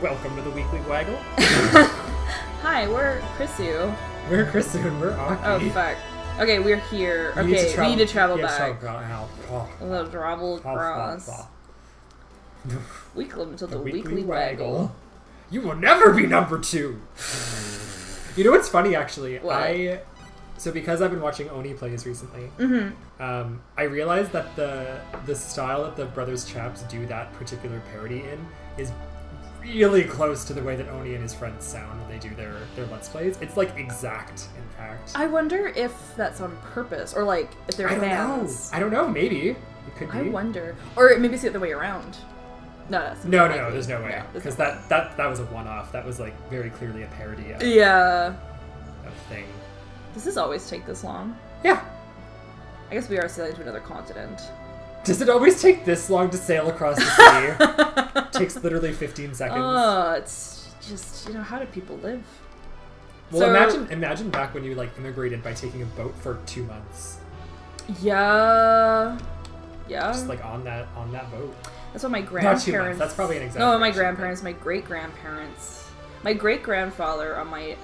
Welcome to the Weekly Waggle. Hi, we're Chrisu. We're Chrisu and we're Aki. Oh, fuck. Okay, we're here. We we need to travel back. A little travel across. Welcome to the Weekly Waggle. You will never be number 2. You know what's funny, actually? What? So because I've been watching Oni plays recently, I realized that the style that the Brothers Chaps do that particular parody in is really close to the way that Oni and his friends sound when they do their Let's Plays. It's like exact, in fact. I wonder if that's on purpose, or like if they're fans. I don't know, maybe. It could be. I wonder. Or maybe it's the other way around. No, no, there's no way. Because that was a one-off. That was like very clearly a parody of a thing. Does this always take this long? Yeah. I guess we are sailing to another continent. Does it always take this long to sail across the sea? It takes literally 15 seconds. Oh, it's just, how do people live? Well, imagine back when you like immigrated by taking a boat for 2 months. Yeah. Just like on that boat. That's what my grandparents... Not 2 months, that's probably an exaggeration. No, my grandparents, my great-grandparents. My great-grandfather on my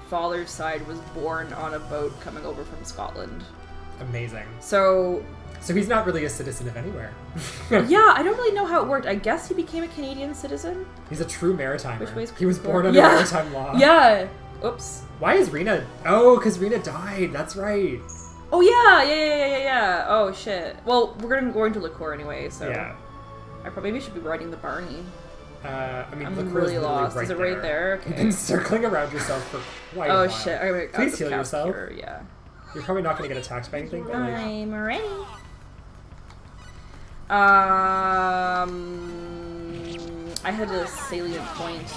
father's side was born on a boat coming over from Scotland. Amazing. So he's not really a citizen of anywhere. Yeah, I don't really know how it worked. I guess he became a Canadian citizen. He's a true maritimer. Which way's he was born under maritime law. Yeah. Oops. Why is Rena... Oh, because Rena died. That's right. Oh, yeah. Oh, shit. Well, we're going to liqueur anyway, so... Yeah. I probably should be riding the Barney. I'm really lost. Right Is it right there? Okay. You've been circling around yourself for quite a while. Oh, shit. Okay, please heal yourself. Here, yeah. You're probably not going to get attacked by anything. I'm ready. I had a salient point.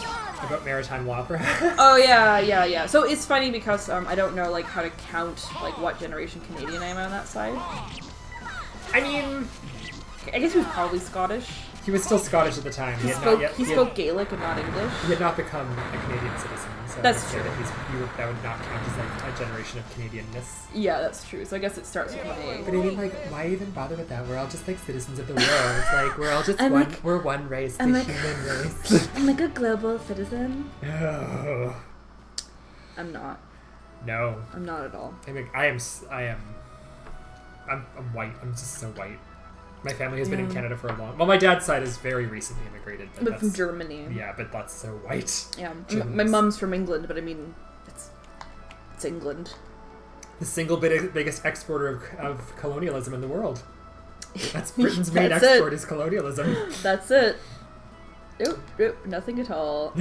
About maritime law, perhaps? Oh, yeah. So it's funny because I don't know, like, how to count, like, what generation Canadian I am on that side. I mean... I guess he was probably Scottish. He was still Scottish at the time. He spoke Gaelic and not English. He had not become a Canadian citizen, so that's true. That would not count as like a generation of Canadianness. Yeah, that's true. So I guess it starts with my... But I mean, like, why even bother with that? We're all just like citizens of the world. It's like we're all just we're one race, the human race. I'm like a global citizen. Oh. I'm not. No. I'm not at all. I'm white. I'm just so white. My family has been in Canada for a long... Well, my dad's side is very recently immigrated. But from Germany. Yeah, but that's so white. Yeah. My mum's from England, but I mean, it's England. The single biggest exporter of colonialism in the world. That's Britain's main export is colonialism. That's it. Nope, nothing at all.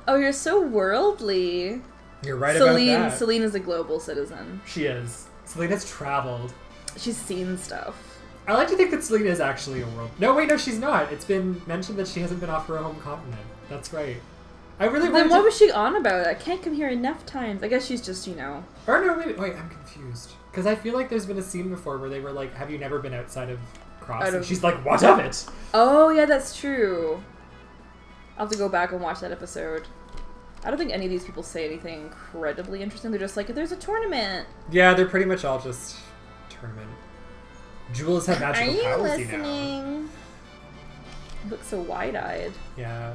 Oh, you're so worldly. You're right about that. Celine is a global citizen. She is. Celine has traveled. She's seen stuff. I like to think that Celine is actually a world... No, wait, no, she's not. It's been mentioned that she hasn't been off her home continent. That's right. I really Then what was she on about? I can't come here enough times. I guess she's just, Or no, wait, I'm confused. Because I feel like there's been a scene before where they were like, have you never been outside of Cross? And she's like, what of it? Oh, yeah, that's true. I'll have to go back and watch that episode. I don't think any of these people say anything incredibly interesting. They're just like, there's a tournament. Yeah, they're pretty much all just tournament. Jules have magical powers, Are you listening? You look so wide-eyed. Yeah.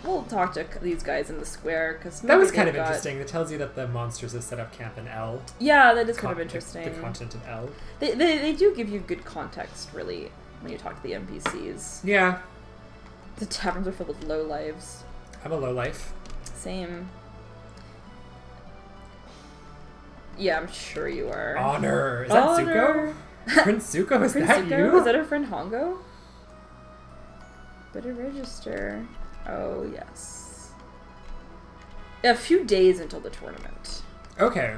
We'll talk to these guys in the square, because that was kind of interesting. It tells you that the monsters have set up camp in L. Yeah, that is kind of interesting. The continent of L. They do give you good context, really, when you talk to the NPCs. Yeah. The taverns are filled with lowlives. I'm a lowlife. Same. Yeah, I'm sure you are. Honor! Is that Zuko? Prince Zuko? Is that you? Is that our friend Hongo? Better register. Oh, yes. A few days until the tournament. Okay.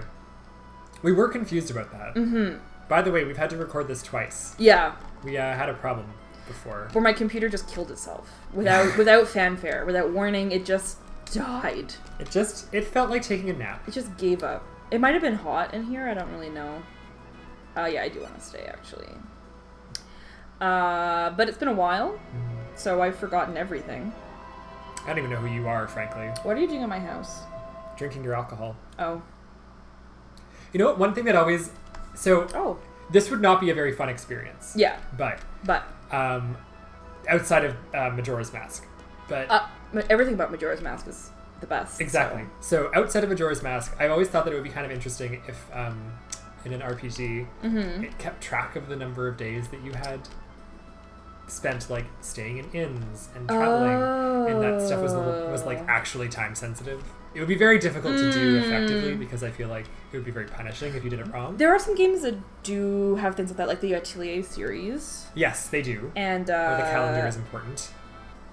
We were confused about that. Mm-hmm. By the way, we've had to record this twice. Yeah. We had a problem before. Where my computer just killed itself. Without fanfare, without warning, it just died. It felt like taking a nap. It just gave up. It might have been hot in here, I don't really know. Yeah, I do want to stay, actually. But it's been a while, so I've forgotten everything. I don't even know who you are, frankly. What are you doing at my house? Drinking your alcohol. Oh. You know what? One thing that always... So, this would not be a very fun experience. Yeah. But outside of Majora's Mask. But everything about Majora's Mask is the best. Exactly. So outside of Majora's Mask, I've always thought that it would be kind of interesting if in an RPG it kept track of the number of days that you had spent like staying in inns and traveling, and that stuff was like actually time sensitive. It would be very difficult to do effectively because I feel like it would be very punishing if you did it wrong. There are some games that do have things like that, like the Atelier series. Yes, they do. And where the calendar is important.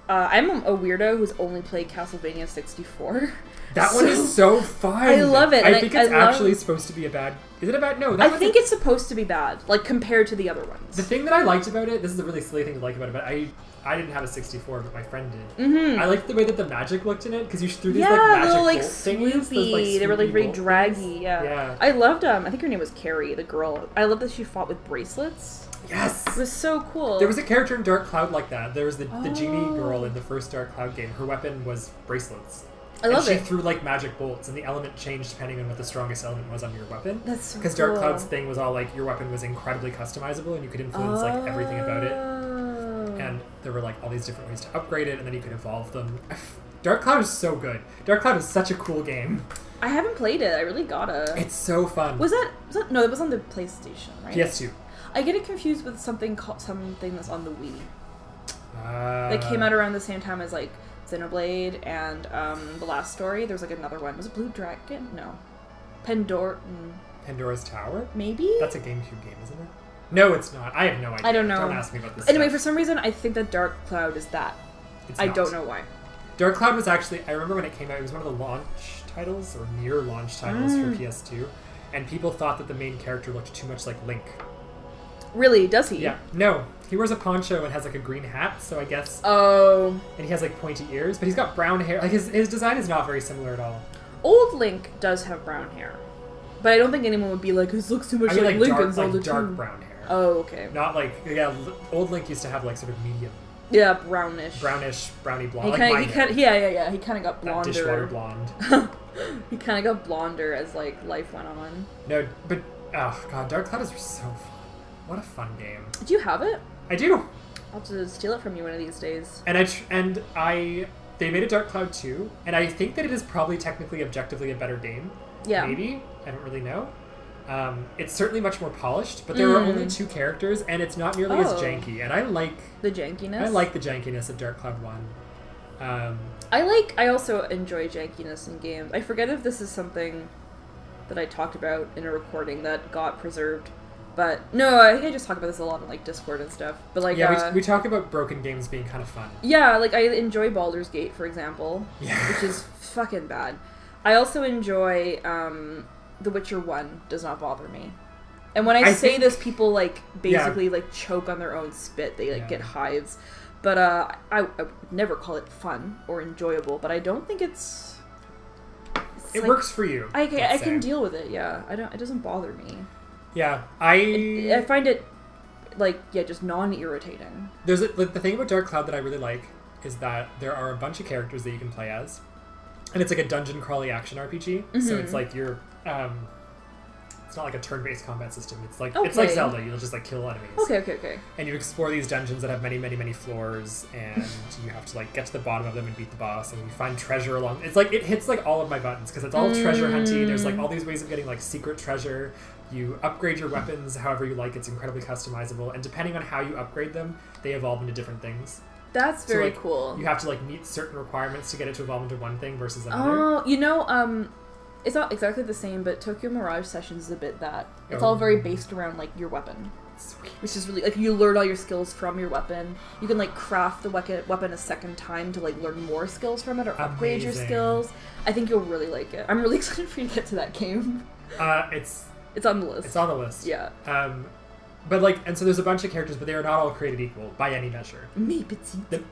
I'm a weirdo who's only played Castlevania 64. That one is so fun. I love it. I think it's actually supposed to be a bad... Is it a bad... No. I think it's supposed to be bad, like, compared to the other ones. The thing that I liked about it... This is a really silly thing to like about it, but I didn't have a 64, but my friend did. I liked the way that the magic looked in it, because you threw these, like, magic little, like, bolt thingies. Those, like, they were, like, very draggy, things. yeah. I loved, I think her name was Carrie, the girl. I love that she fought with bracelets. Yes! It was so cool. There was a character in Dark Cloud like that. There was the genie girl in the first Dark Cloud game. Her weapon was bracelets. I love it. And she threw, like, magic bolts, and the element changed depending on what the strongest element was on your weapon. That's so Because Dark Cloud's thing was all, like, your weapon was incredibly customizable, and you could influence, like, everything about it. And there were, like, all these different ways to upgrade it, and then you could evolve them. Dark Cloud is so good. Dark Cloud is such a cool game. I haven't played it. I really gotta. It's so fun. Was that... No, it was on the PlayStation, right? PS2. I get it confused with something that's on the Wii. That came out around the same time as, like, Xenoblade and The Last Story. There's, like, another one. Was it Blue Dragon? No. Pandora's Tower? Maybe? That's a GameCube game, isn't it? No, it's not. I have no idea. I don't know. Don't ask me about this Anyway, stuff. for some reason, I think that Dark Cloud is that. I don't know why. Dark Cloud was actually... I remember when it came out, it was one of the launch titles, or near launch titles for PS2, and people thought that the main character looked too much like Link. Really? Does he? Yeah. No. He wears a poncho and has, like, a green hat, so I guess... Oh. And he has, like, pointy ears, but he's got brown hair. Like, his design is not very similar at all. Old Link does have brown hair. But I don't think anyone would be like, this looks too much like Lincoln's all the time. Dark brown hair. Oh, okay. Not like... Yeah, Old Link used to have, like, sort of medium... Yeah, brownish. Brownish, browny blonde. He kind of got blonder. Dishwater blonde. He kind of got blonder as, like, life went on. No, but... Oh, God, Dark Cloud is so fun. What a fun game. Do you have it? I do. I'll have to steal it from you one of these days. And they made a Dark Cloud 2, and I think that it is probably technically, objectively a better game. Yeah. Maybe. I don't really know. It's certainly much more polished, but there are only 2 characters, and it's not nearly as janky. And I like... The jankiness? I like the jankiness of Dark Cloud 1. I also enjoy jankiness in games. I forget if this is something that I talked about in a recording that got preserved. But, no, I think I just talk about this a lot on, like, Discord and stuff. But, like, yeah, we talk about broken games being kind of fun. Yeah, like, I enjoy Baldur's Gate, for example. Yeah. Which is fucking bad. I also enjoy, The Witcher 1 does not bother me. And when I say this, people, like, basically, like, choke on their own spit. They, like, get hives. But, I would never call it fun or enjoyable, but I don't think it's it like, works for you. I can deal with it, yeah. It doesn't bother me. Yeah, I find it, like, just non-irritating. There's the thing about Dark Cloud that I really like is that there are a bunch of characters that you can play as, and it's like a dungeon crawly action RPG. So it's like you're, it's not like a turn-based combat system. It's like it's like Zelda. You'll just like kill enemies. Okay. And you explore these dungeons that have many, many, many floors, and you have to like get to the bottom of them and beat the boss, and you find treasure along. It's like it hits like all of my buttons because it's all treasure hunty. There's like all these ways of getting like secret treasure. You upgrade your weapons however you like. It's incredibly customizable, and depending on how you upgrade them, they evolve into different things. That's very cool. You have to like meet certain requirements to get it to evolve into one thing versus another. Oh, it's not exactly the same, but Tokyo Mirage Sessions is a bit that. It's all very based around like your weapon. Sweet. Which is really like you learn all your skills from your weapon. You can like craft the weapon a second time to like learn more skills from it or upgrade your skills. I think you'll really like it. I'm really excited for you to get to that game. It's on the list. It's on the list. Yeah. But like, and so there's a bunch of characters, but they are not all created equal by any measure. Me petite.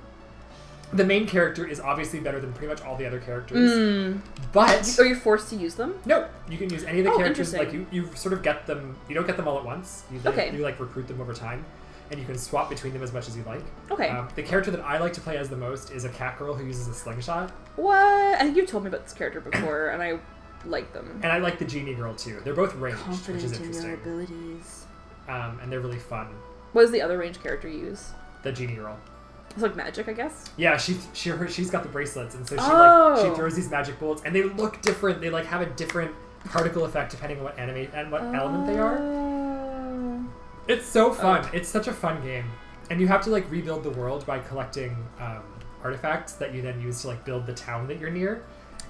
The main character is obviously better than pretty much all the other characters. But are you forced to use them? No, you can use any of the characters. Like you sort of get them. You don't get them all at once. You like recruit them over time, and you can swap between them as much as you like. Okay. The character that I like to play as the most is a cat girl who uses a slingshot. What? I think you've told me about this character before, and I like them. And I like the genie girl too. They're both ranged, which is interesting. In your abilities. and they're really fun. What does the other ranged character use? The genie girl. It's like magic, I guess. Yeah, she's got the bracelets, and so she throws these magic bullets, and they look different. They like have a different particle effect depending on what element they are. It's so fun. It's such a fun game, and you have to like rebuild the world by collecting artifacts that you then use to like build the town that you're near.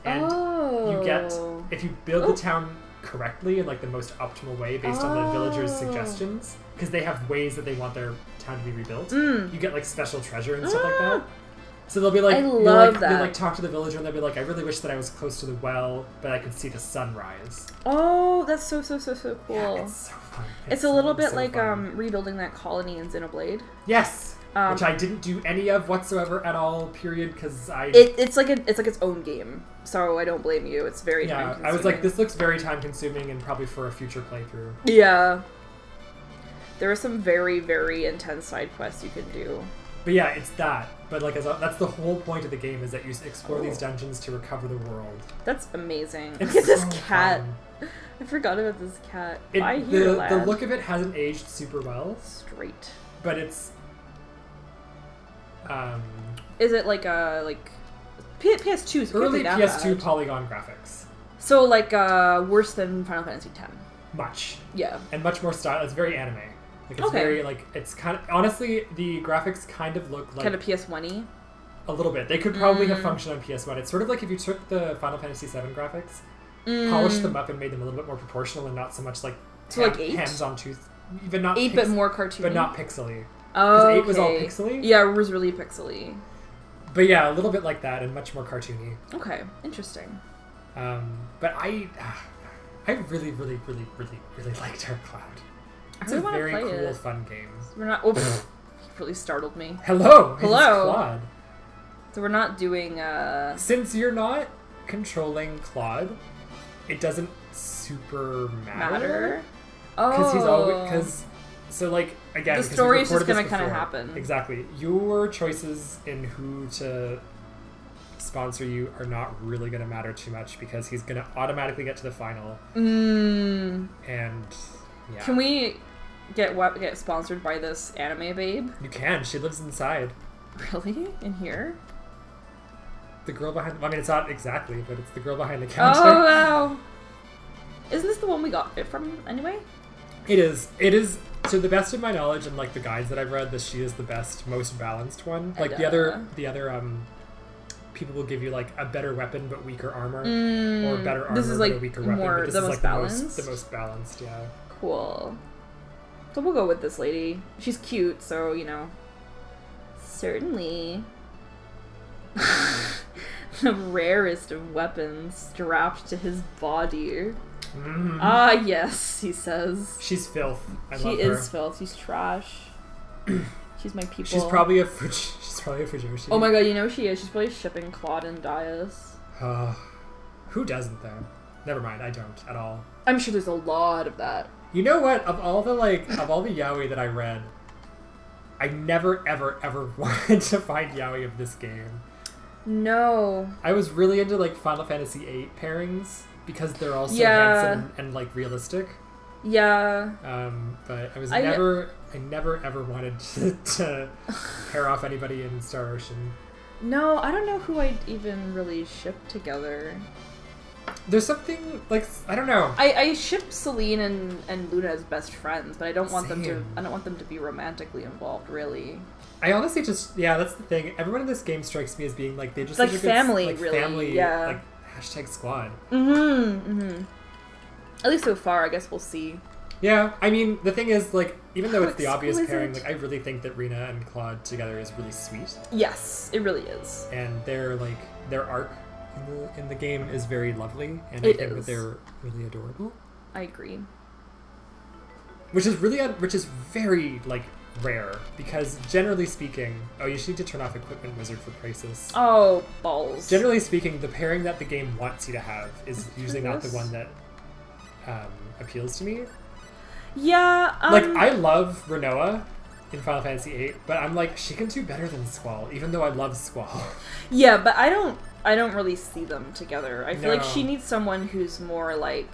And you get, if you build the town correctly in like the most optimal way based on the villagers' suggestions, because they have ways that they want their town to be rebuilt, you get like special treasure and stuff like that. So they'll be like, you'll like talk to the villager and they'll be like, I really wish that I was close to the well, but I could see the sunrise. Oh, that's so cool. Yeah, it's so fun. It's a little bit like rebuilding that colony in Xenoblade. Yes. Which I didn't do any of whatsoever at all, period, because it's like its own game, so I don't blame you. It's very time consuming. I was like, this looks very time consuming and probably for a future playthrough. Yeah. There are some very, very intense side quests you can do. But yeah, it's that. But like, that's the whole point of the game, is that you explore these dungeons to recover the world. That's amazing. It's Look at this so cat. Fun. I forgot about this cat. The look of it hasn't aged super well. Straight. But it's... is it like PS2's early PS2 polygon graphics? So like worse than Final Fantasy X. Much. Yeah. And much more style. It's very anime. Like it's very like, it's kind of, honestly, the graphics kind of look like kind of PS1-y. A little bit. They could probably have functioned on PS1. It's sort of like if you took the Final Fantasy VII graphics, polished them up and made them a little bit more proportional and not so much like like 8? Hands on tooth. Even not 8 but more cartoony. But not pixely. Oh, okay. 8 was all pixely. Yeah, it was really pixely. But yeah, a little bit like that and much more cartoony. Okay, interesting. But I really, really, really, really, really liked Dark Cloud. It's a very cool, fun game. We're not. He really startled me. Hello. Claude. So we're not doing. Since you're not controlling Claude, it doesn't super matter. Oh. So like again, the story is just gonna kind of happen. Exactly. Your choices in who to sponsor you are not really gonna matter too much because he's gonna automatically get to the final. And yeah. Can we get sponsored by this anime babe? You can. She lives inside. Really? In here? The girl behind... I mean, it's not exactly, but it's the girl behind the counter. Oh, wow. Isn't this the one we got it from anyway? It is. It is, to the best of my knowledge and like the guides that I've read, that she is the best, most balanced one. Like the other people will give you like a better weapon but weaker armor, or better armor but a weaker weapon. But this is like the most balanced, yeah. Cool. So we'll go with this lady. She's cute, so you know. Certainly. The rarest of weapons strapped to his body. Ah, yes, he says. She's filth. I love her. She is filth. She's trash. She's my people. She's probably a Fujoshi. Oh my god, you know she is. She's probably shipping Claude and Dias. Who doesn't though? Never mind, I don't at all. I'm sure there's a lot of that. You know what? Of all the yaoi that I read, I never ever ever wanted to find yaoi of this game. No. I was really into like Final Fantasy VIII pairings because they're all so handsome and like realistic. Yeah. But I never ever wanted to pair off anybody in Star Ocean. No, I don't know who I'd even really ship together. There's something like, I don't know. I ship Celine and Luna as best friends, but I don't want them to be romantically involved, really. I honestly that's the thing. Everyone in this game strikes me as being like, they just like family, really. Family, yeah. Like hashtag squad. At least so far, I guess we'll see. Yeah, I mean, the thing is, like, even though it's the obvious pairing, like, I really think that Rena and Claude together is really sweet. Yes, it really is. And their arc in the game is very lovely, and I think that they're really adorable. I agree. Which is very like rare, because generally speaking, you should need to turn off Equipment Wizard for Crisis. Oh, balls. Generally speaking, the pairing that the game wants you to have is usually not the one that appeals to me. Yeah. Like, I love Renoa in Final Fantasy VIII, but I'm like, she can do better than Squall, even though I love Squall. Yeah, but I don't really see them together. I feel like she needs someone who's more like...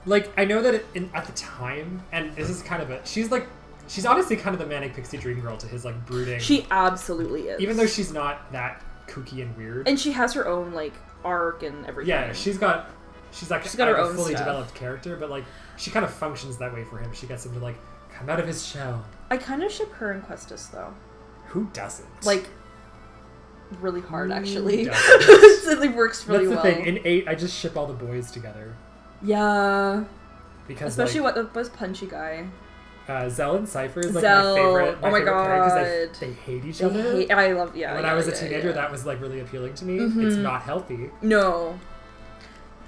Like, I know that at the time, and this is kind of she's honestly kind of the manic pixie dream girl to his, like, brooding. She absolutely is. Even though she's not that kooky and weird. And she has her own, like, arc and everything. Yeah, she's got her own fully stuff. developed character, but, like, she kind of functions that way for him. She gets him to, like, come out of his shell. I kind of ship her and Questus, though. Who doesn't? Like, really hard, actually. It really works really well. That's the thing. In 8, I just ship all the boys together. Yeah. Because, especially like, what was punchy guy. Zell and Cypher is, like, Zell. my favorite Oh my god. because they hate each other. I love, yeah. When I was a teenager, that was, like, really appealing to me. It's not healthy. No.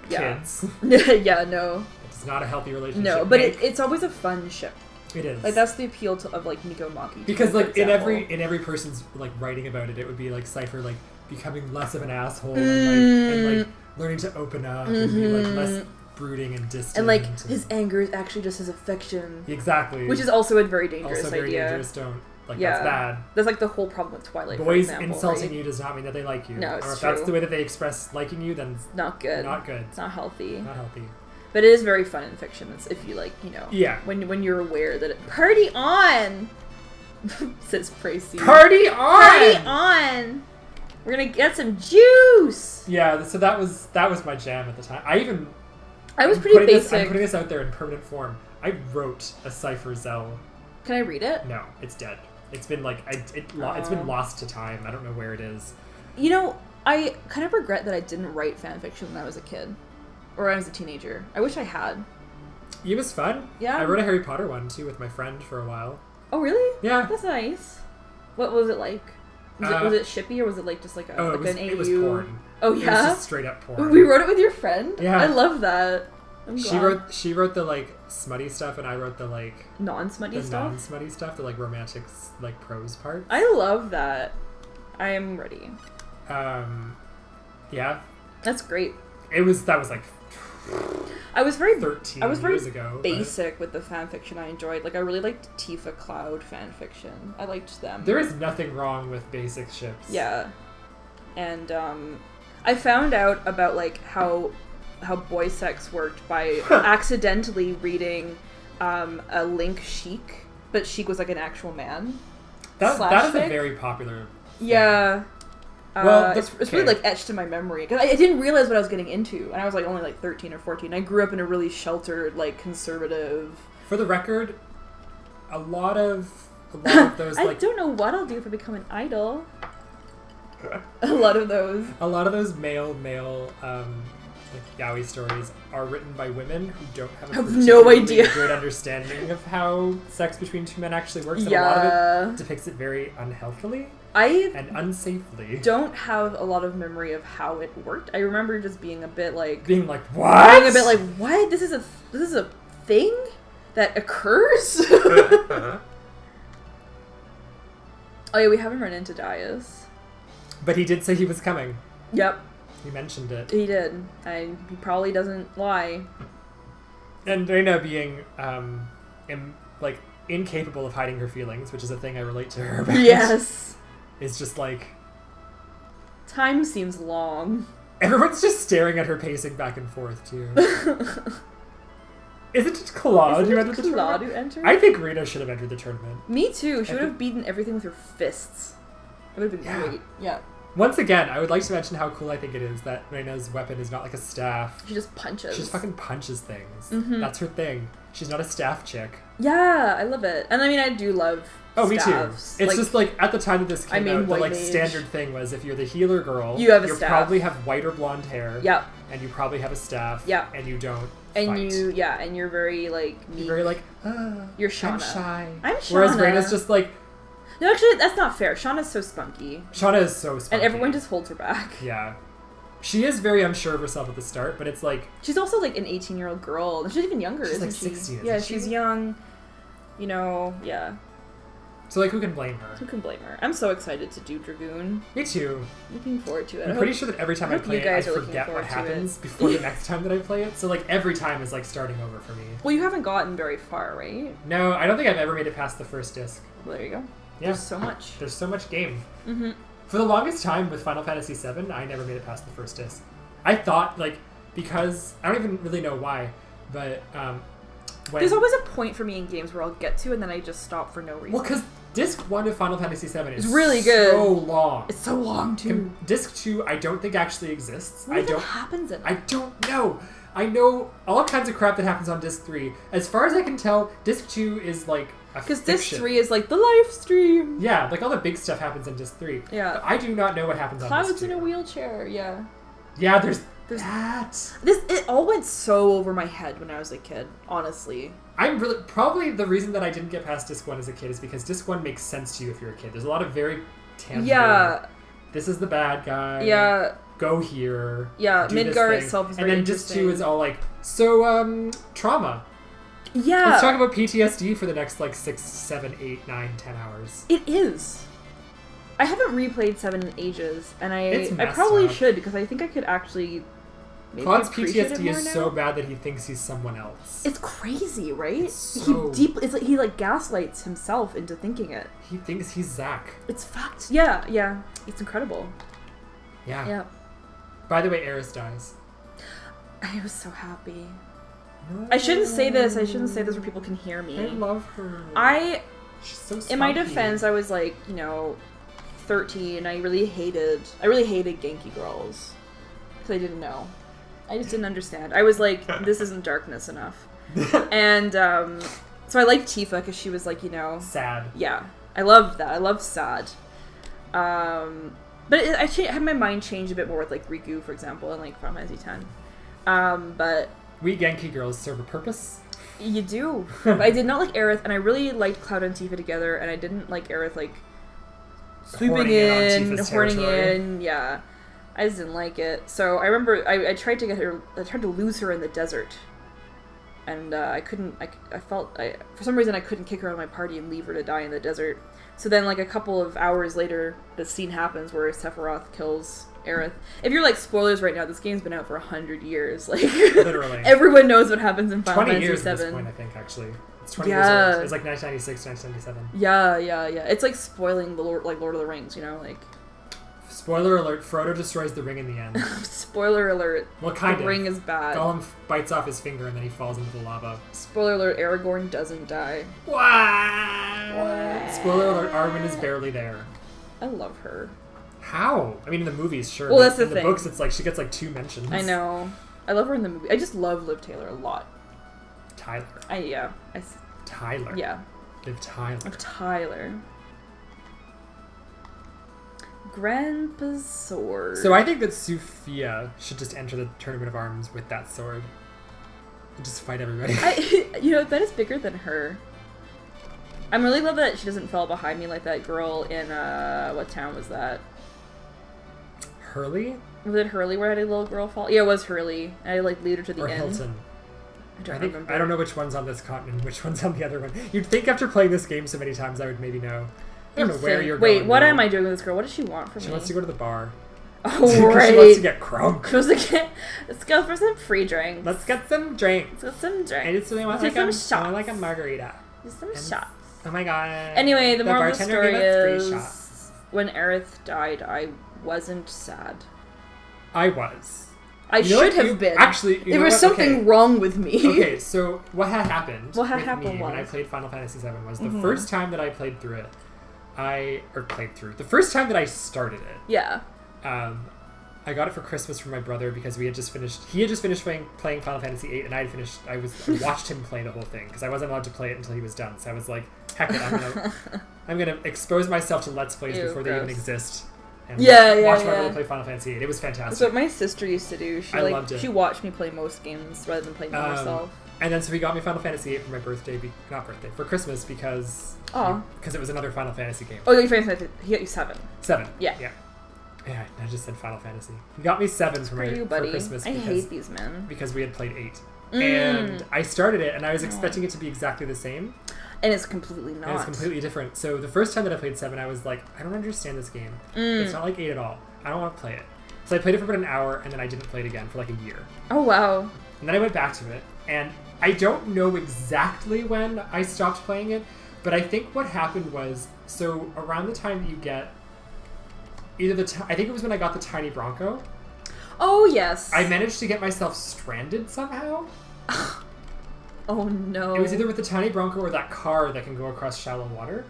Kids. Yeah, no. It's not a healthy relationship. No, but it's always a fun ship. It is. Like, that's the appeal of, like, Nico Maki. Because, like, in every person's, like, writing about it, it would be, like, Cypher, like, becoming less of an asshole and learning to open up and be, like, less brooding and distant. And, like, his anger is actually just his affection. Exactly. Which is also a very dangerous also very idea. Dangerous. Don't. Like, that's bad. That's, like, the whole problem with Twilight, Boys for example, insulting you does not mean that they like you. No, it's or if true. that's the way that they express liking you, then not good. Not good. It's not healthy. Not healthy. But it is very fun in fiction. It's if you, like, you know. Yeah. When you're aware that party on! Says Pracy. Party on! Party on! We're gonna get some juice! Yeah, so that was my jam at the time. I was pretty basic. I'm putting this out there in permanent form. I wrote a Cypher Zell. Can I read it? No, it's dead. It's been like it's been lost to time. I don't know where it is. You know, I kind of regret that I didn't write fanfiction when I was a kid, or when I was a teenager. I wish I had. It was fun. Yeah. I wrote a Harry Potter one too with my friend for a while. Oh really? Yeah. That's nice. What was it like? Was it shippy or was it like just like an AU? It was porn. Oh yeah. It was just straight up porn. We wrote it with your friend. Yeah. I love that. She wrote the, like, smutty stuff, and I wrote the, like, non-smutty stuff, the, like, romantic, like, prose part. I love that. I am ready. Yeah. That's great. That was like I was very 13 I was very years ago, basic with the fan fiction I enjoyed. Like, I really liked Tifa Cloud fan fiction. I liked them. There is nothing wrong with basic ships. Yeah. And I found out about, like, how boy sex worked by accidentally reading a Link Sheik, but Sheik was like an actual man. That is a very popular thing. Yeah. Well, it's really, like, etched in my memory. Because I didn't realize what I was getting into. And I was, like, only, like, 13 or 14. I grew up in a really sheltered, like, conservative... For the record, a lot of those, like... I don't know what I'll do if I become an idol. A lot of those male, like, yaoi stories are written by women who don't have a no idea good understanding of how sex between two men actually works. And a lot of it depicts it very unhealthily and unsafely. Don't have a lot of memory of how it worked. I remember just being a bit like... what? Being a bit like, what? This is a thing that occurs? Oh yeah, we haven't run into Dias. But he did say he was coming. Yep. He mentioned it. He did. And he probably doesn't lie. And Reina being, incapable of hiding her feelings, which is a thing I relate to her about. Yes. It's just like... Time seems long. Everyone's just staring at her pacing back and forth, too. Is it just Claude who entered the tournament? I think Rita should have entered the tournament. Me too. She would have beaten everything with her fists. It would have been great. Yeah. Once again, I would like to mention how cool I think it is that Reina's weapon is not like a staff. She just punches. She just fucking punches things. Mm-hmm. That's her thing. She's not a staff chick. Yeah, I love it. And I mean, I do love staffs. Me too. It's just like, at the time that this came out, the like mage. standard thing was if you're the healer girl, you have a staff. Probably have white or blonde hair. Yep. And you probably have a staff. Yep. And you don't and fight. And you're very, like, meek. You're very like, you're Shauna. I'm shy. I'm Shauna. Whereas Reina's just like... No, actually, that's not fair. Shauna's so spunky. Shauna is so spunky. And everyone just holds her back. Yeah. She is very unsure of herself at the start, but it's like... She's also, like, an 18-year-old girl. She's even younger, she's isn't like 60, she? Yeah, she's young. You know, yeah. So, like, who can blame her? Who can blame her? I'm so excited to do Dragoon. Me too. Looking forward to it. I'm pretty sure that every time I play it, I forget what happens before the next time that I play it. So, like, every time is, like, starting over for me. Well, you haven't gotten very far, right? No, I don't think I've ever made it past the first disc. Well, there you go. Yeah. There's so much. There's so much game. Mm-hmm. For the longest time with Final Fantasy VII, I never made it past the first disc. I thought, like, because... I don't even really know why, But there's always a point for me in games where I'll get to and then I just stop for no reason. Well, because Disc 1 of Final Fantasy VII is really good. So long. It's so long, too. Disc 2, I don't think actually exists. What happens in it? I don't know. I know all kinds of crap that happens on Disc 3. As far as I can tell, Disc 2 is like a Because Disc 3 is like the live stream. Yeah, like all the big stuff happens in Disc 3. Yeah. But I do not know what happens on Disc 2. Cloud's in a wheelchair, yeah. Yeah, there's that. It all went so over my head when I was a kid, honestly. Probably the reason that I didn't get past Disc 1 as a kid is because Disc 1 makes sense to you if you're a kid. There's a lot of very tangible... Yeah. This is the bad guy. Yeah. Go here. Yeah, Midgar itself is very interesting. And then Disc 2 is all like, so, trauma. Yeah. Let's talk about PTSD for the next, 6, 7, 8, 9, 10 hours. It is. I haven't replayed 7 in ages, and I messed probably up. should, because I think I could actually... Claude's PTSD is so bad that he thinks he's someone else. It's crazy, right? So... He gaslights himself into thinking it. He thinks he's Zack. It's fact. Yeah. It's incredible. Yeah. By the way, Aerith dies. I was so happy. No. I shouldn't say this where people can hear me. I love her. She's so spunky. In my defense, I was 13. I really hated Genki girls. Because I didn't know. I just didn't understand. I was like, this isn't darkness enough. And so I liked Tifa because she was sad. Yeah. I loved that. I loved sad. But I had my mind changed a bit more with Riku, for example, and Final Fantasy X. But we Genki girls serve a purpose. You do. But I did not like Aerith, and I really liked Cloud and Tifa together, and I didn't like Aerith swooping in, horning in. Yeah. I just didn't like it. So I remember I tried to get her. I tried to lose her in the desert, and I couldn't. For some reason I couldn't kick her out of my party and leave her to die in the desert. So then, a couple of hours later, the scene happens where Sephiroth kills Aerith. If you're spoilers right now, this game's been out for 100 years. Literally, everyone knows what happens in Final Fantasy 20 years VII. at this point, I think. Actually, it's 20 years old. It's 1996, 1997. Yeah. It's spoiling the Lord of the Rings. Spoiler alert, Frodo destroys the ring in the end. Spoiler alert. Well, kind of. The ring is bad. Gollum bites off his finger and then he falls into the lava. Spoiler alert, Aragorn doesn't die. What? Spoiler alert, Arwen is barely there. I love her. How? I mean, in the movies, sure. Well, that's the thing. In the books, it's she gets 2 mentions. I know. I love her in the movie. I just love Liv Taylor a lot. Tyler. Tyler. Yeah. Liv Tyler. Liv Tyler. Grandpa's sword. So I think that Sophia should just enter the Tournament of Arms with that sword. And just fight everybody. That is bigger than her. I'm really glad that she doesn't fall behind me like that girl in, what town was that? Hurley? Was it Hurley where I had a little girl fall? Yeah, it was Hurley. I lead her to the end. Or Hilton. I remember. I don't know which one's on this continent, which one's on the other one. You'd think after playing this game so many times I would maybe know. I don't know where you're going. Wait, what am I doing with this girl? What does she want from me? She wants to go to the bar. Oh, right. She wants to get crunk. Let's go for some free drinks. Let's get some drinks. I just want like a margarita. Just some shots. Oh my god. Anyway, the moral of the story is when Aerith died, I wasn't sad. I was. I should have been. Actually, there was something wrong with me. Okay, so what had happened when I played Final Fantasy VII was the first time that I played through it, the first time that I started it. Yeah. I got it for Christmas from my brother because he had just finished playing Final Fantasy VIII, and I watched him play the whole thing because I wasn't allowed to play it until he was done. So I was like, heck it, I'm gonna expose myself to Let's Plays before they even exist. And watch my brother play Final Fantasy VIII. It was fantastic. That's what my sister used to do. I loved it. She watched me play most games rather than playing them herself. And then so he got me Final Fantasy VIII for my for Christmas because it was another Final Fantasy game. Oh, he got you 7. 7. Yeah. Yeah, I just said Final Fantasy. He got me 7 for Christmas. I hate these men. Because we had played 8. And I started it and I was expecting it to be exactly the same. And it's completely not. And it's completely different. So the first time that I played 7, I was like, I don't understand this game. It's not like 8 at all. I don't want to play it. So I played it for about an hour, and then I didn't play it again for like a year. Oh, wow. And then I went back to it, and I don't know exactly when I stopped playing it, but I think what happened was, so around the time that you get I think it was when I got the Tiny Bronco. Oh, yes. I managed to get myself stranded somehow. Oh no. It was either with the tiny Bronco or that car that can go across shallow water.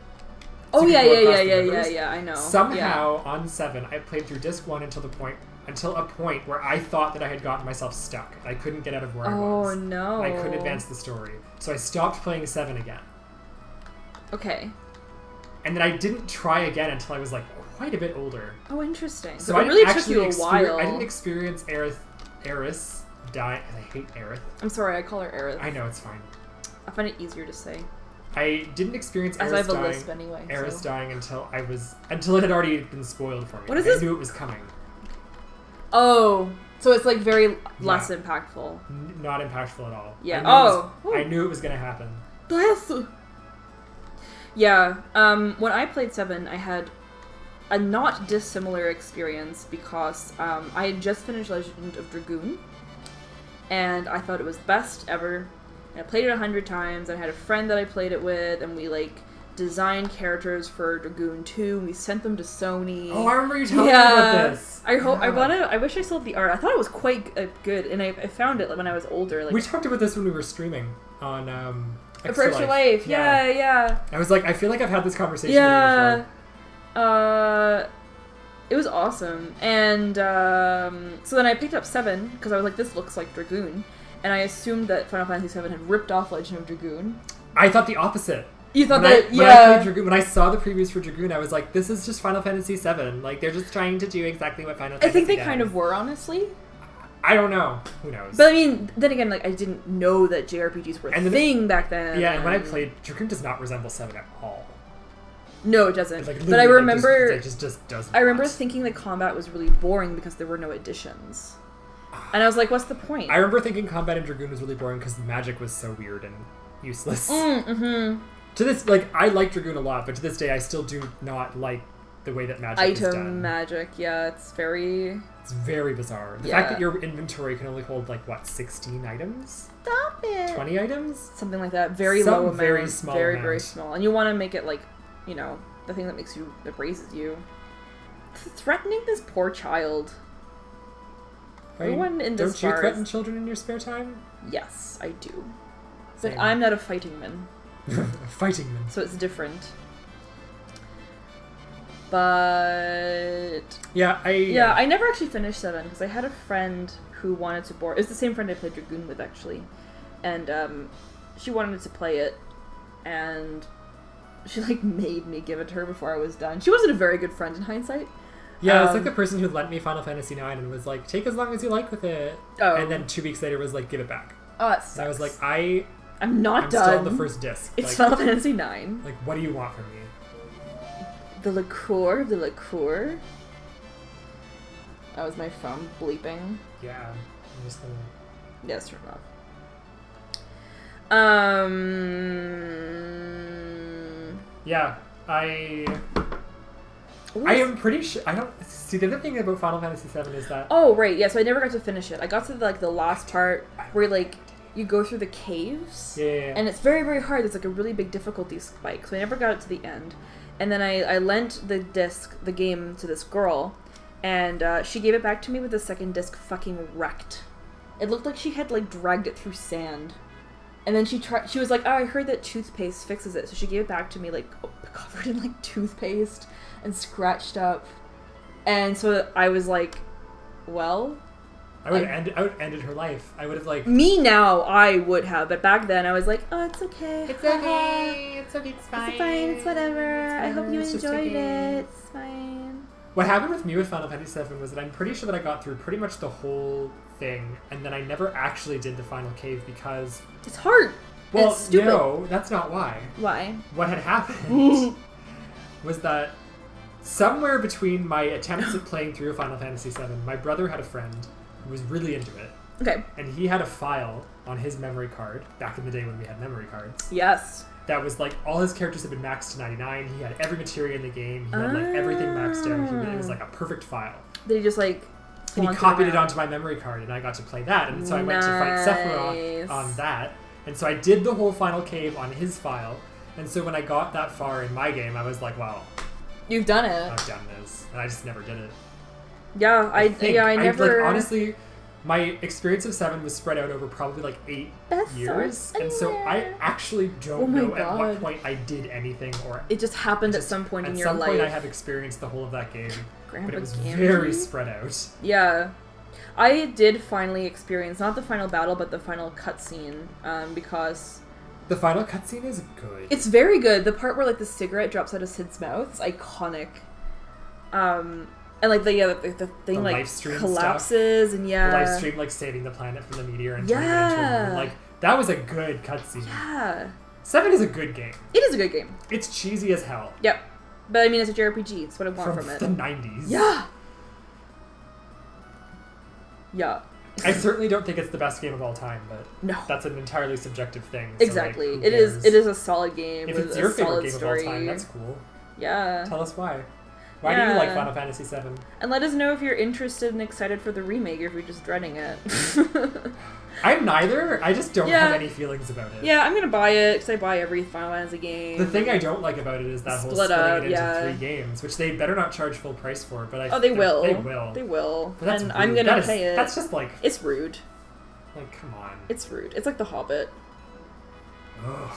Oh, you yeah, can go yeah, across yeah, the yeah, rivers. yeah, I know. Somehow, on 7, I played through Disc 1 until a point where I thought that I had gotten myself stuck. I couldn't get out of where I was. Oh, no. I couldn't advance the story. So I stopped playing 7 again. Okay. And then I didn't try again until I was, like, quite a bit older. Oh, interesting. So it really took you a while. I didn't experience Aerith die. I hate Aerith. I'm sorry, I call her Aerith. I know, it's fine. I find it easier to say. I didn't experience As Aerith I have a dying, lisp anyway, Aerith dying until it had already been spoiled for me. What is this? I knew it was coming. Oh, so it's like very less impactful. Not impactful at all. Yeah. I knew it was going to happen. Bless. Yeah. When I played 7, I had a not dissimilar experience because I had just finished Legend of Dragoon, and I thought it was the best ever. And I played it 100 times, and I had a friend that I played it with, and we, like, designed characters for Dragoon 2, and we sent them to Sony. Oh, I remember you telling me about this. I wish I sold the art. I thought it was quite good, and I found it when I was older. Like, we talked about this when we were streaming on Extra Life. Yeah. I was like, I feel like I've had this conversation with you before. It was awesome. And so then I picked up 7, because I was like, this looks like Dragoon. And I assumed that Final Fantasy 7 had ripped off Legend of Dragoon. I thought the opposite. You thought when I played Dragoon, when I saw the previews for Dragoon, I was like, this is just Final Fantasy 7. Like, they're just trying to do exactly what Final Fantasy I think they does. kind of were, honestly. I don't know. Who knows? But I mean, then again, like, I didn't know that JRPGs were a thing back then. Yeah, and when I played, Dragoon does not resemble 7 at all. No, it doesn't. Like, but I remember... It just doesn't. I remember thinking the combat was really boring because there were no additions. And I was like, what's the point? I remember thinking combat in Dragoon was really boring because the magic was so weird and useless. Mm-hmm. To this, like, I like Dragoon a lot, but to this day, I still do not like the way that magic is done. Item magic, yeah, it's very bizarre. The fact that your inventory can only hold, like, what, 16 items? Stop it! 20 items? Something like that. Very low amount. Very small amount. Very small. And you want to make it, like, you know, the thing that raises you. Threatening this poor child. Don't you threaten children in your spare time? Yes, I do. Same. But I'm not a fighting man. Fighting man. So it's different. But... I never actually finished 7, because I had a friend who wanted to borrow... It was the same friend I played Dragoon with, actually. And she wanted to play it, and she, like, made me give it to her before I was done. She wasn't a very good friend in hindsight. Yeah, it's like the person who lent me Final Fantasy IX and was like, take as long as you like with it. Oh. And then 2 weeks later was like, give it back. Oh, that sucks. And I was like, I'm done. still on the first disc. It's Final Fantasy IX. Like, what do you want from me? The liqueur. That was my phone bleeping. Yeah. I'm just gonna... Yes, turn it off. Yeah, I am pretty sure... I don't... See, the other thing about Final Fantasy VII is that... Oh, right, yeah, so I never got to finish it. I got to, like, the last part where, like, you go through the caves. Yeah. And it's very, very hard. There's, like, a really big difficulty spike. So I never got it to the end. And then I lent the game, to this girl. And she gave it back to me with the second disc fucking wrecked. It looked like she had, like, dragged it through sand. And then she was like, oh, I heard that toothpaste fixes it. So she gave it back to me, like, covered in, like, toothpaste and scratched up. And so I was like, well... I would have ended her life. I would have, like... Me now, I would have. But back then, I was like, oh, it's okay. It's okay. It's okay. It's fine. It's fine. It's whatever. I hope you enjoyed it. It's fine. What happened with me with Final Fantasy VII was that I'm pretty sure that I got through pretty much the whole thing, and then I never actually did the final cave because... It's hard. Well, it's stupid. No, that's not why. Why? What had happened was that somewhere between my attempts at playing through Final Fantasy VII, my brother had a friend who was really into it. Okay. And he had a file on his memory card, back in the day when we had memory cards. Yes. That was like, all his characters had been maxed to 99. He had every materia in the game. He had like everything maxed out. It was like a perfect file. Did he just like... And he copied it onto my memory card, and I got to play that. And so I went to fight Sephiroth on that. And so I did the whole final cave on his file. And so when I got that far in my game, I was like, wow. You've done it. I've done this. And I just never did it. Yeah, I never... Like, honestly, my experience of 7 was spread out over probably like 8 years, and so I actually don't know at what point I did anything, or it just happened at some point in your life. At some point I have experienced the whole of that game, but it was Gamgee? very spread out. Yeah. I did finally experience, not the final battle, but the final cutscene, because... The final cutscene is good. It's very good. The part where, like, the cigarette drops out of Sid's mouth is iconic. And, like, the thing, the like, collapses, stuff. And yeah. The live stream, like, saving the planet from the meteor and turning it into a moon. Like, that was a good cutscene. Yeah. 7 is a good game. It is a good game. It's cheesy as hell. Yep. But, I mean, it's a JRPG. It's what I want from it. The 90s. Yeah. Yeah. I certainly don't think it's the best game of all time, but no, that's an entirely subjective thing. So exactly. Like, it is a solid game. If with it's your favorite game story. of all time, that's cool. Yeah. Tell us why. Why do you like Final Fantasy VII? And let us know if you're interested and excited for the remake, or if you're just dreading it. I'm neither. I just don't have any feelings about it. Yeah, I'm gonna buy it because I buy every Final Fantasy game. The thing I don't like about it is that whole splitting it into 3 games, which they better not charge full price for. But they will. They will. They will. But that's and rude. I'm gonna pay it. That's just like it's rude. Like, come on. It's rude. It's like The Hobbit. Ugh.